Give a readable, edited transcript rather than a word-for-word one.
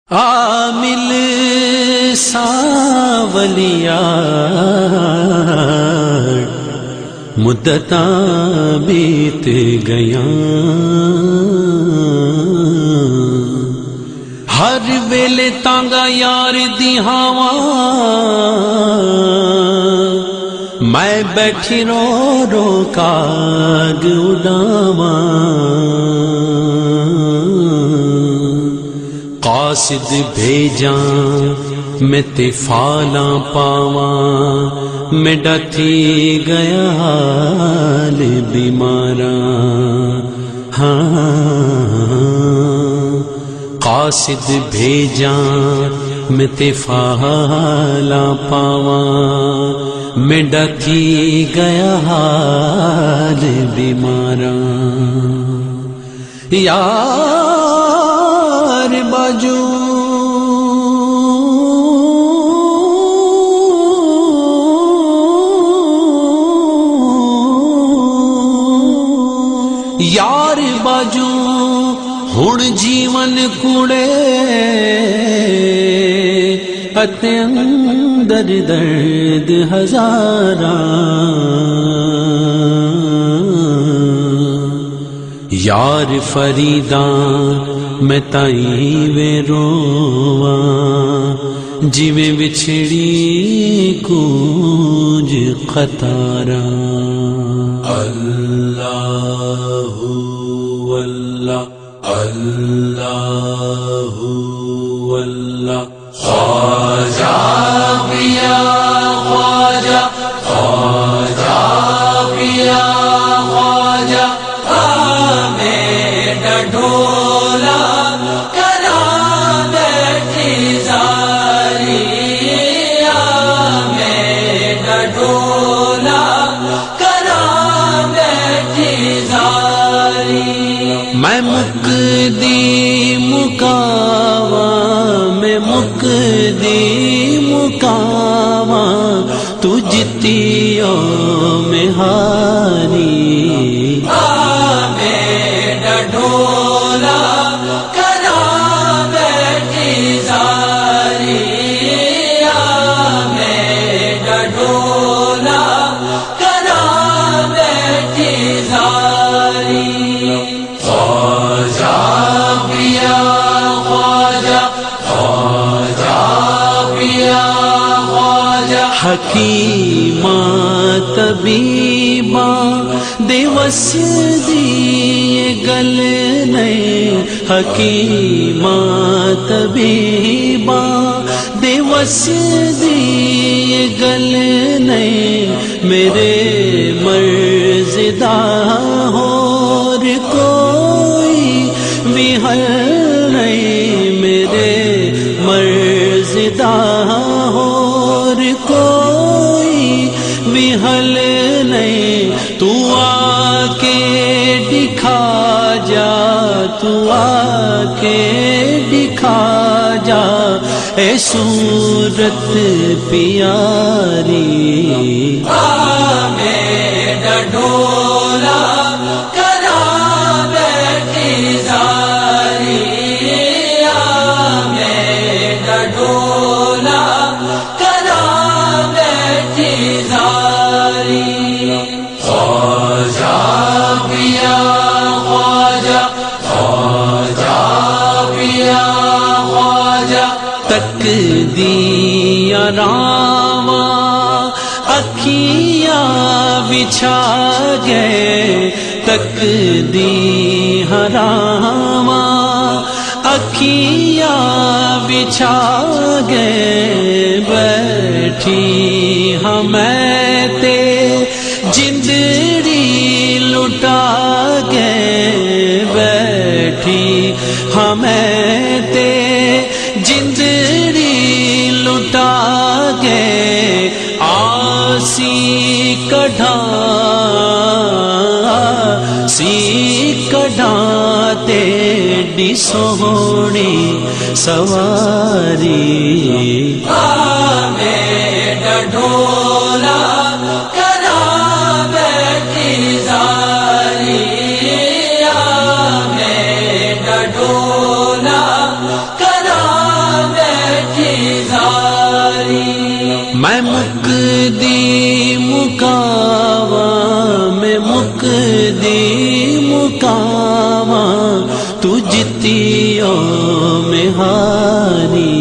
عامل ساولیا مدتاں بیت گیاں، ہر ویلے تانگا یار دی ہاواں، میں بیٹھی رو رو کاگ اڈاواں، قاصد بھیجاں میں تے فالاں پاواں، میں ڈٹھی گیا حال بیماراں، ہاں قاصد بھیجاں میں تے فالاں پاواں، میں ڈٹھی گیا حال بیماراں، یار باجو یار باجو ہن جیون کوڑے اتے اندر درد ہزاراں، یار فریداں میں تائیں وے رواں، جویں بچھڑی کونج قطاراں، اللہ واللہ اللہ واللہ، خواجہ پیا خواجہ، خواجہ پیا خواجہ، ڈھولا کرا بیٹھی زاری، میں ڈھولا کرا بیٹھی زاری، میں مکدی مکاواں، میں مکدی مکاواں، تو جتیو میں ہاری، ڈھولا کرا بیٹھی زاری، میں ڈھولا کرا بیٹھی زاری، خواجہ پیا خواجہ، خواجہ پیا خواجہ، حکیماں طبیباں دیوس دی گل نہیں، حکیماں طبیباں دیوس دی گل نہیں، میرے مرض دا ہور کوئی بھی حل نہیں، میرے مرض دا ہور کوئی بھی حل نہیں، تو آ کے دکھا جا، تو آ کے دکھا جا اے صورت پیاری، میں ڈھولا کرا بیٹھی زاری، میں ڈھولا کرا بیٹھی زاری، خواجہ پیا خواجہ، خواجہ پیا خواجہ، تک دیا راواں اکھیاں بچھا گئے، تک دی راواں اکھیاں بچھا گئے، بیٹھی ہاں میں تے جندڑی لٹا گئے، بیٹھی ہاں میں تے جندڑی لٹا گئے، آسی کڈھا سی کڈھا تیڈی سوہنی سواری، میں ڈھولا کرا بیٹھی زاری، میں ڈھولا کرا میں مکدی مکاواں میں مکدی مکاواں تو جتیوں میں ہاری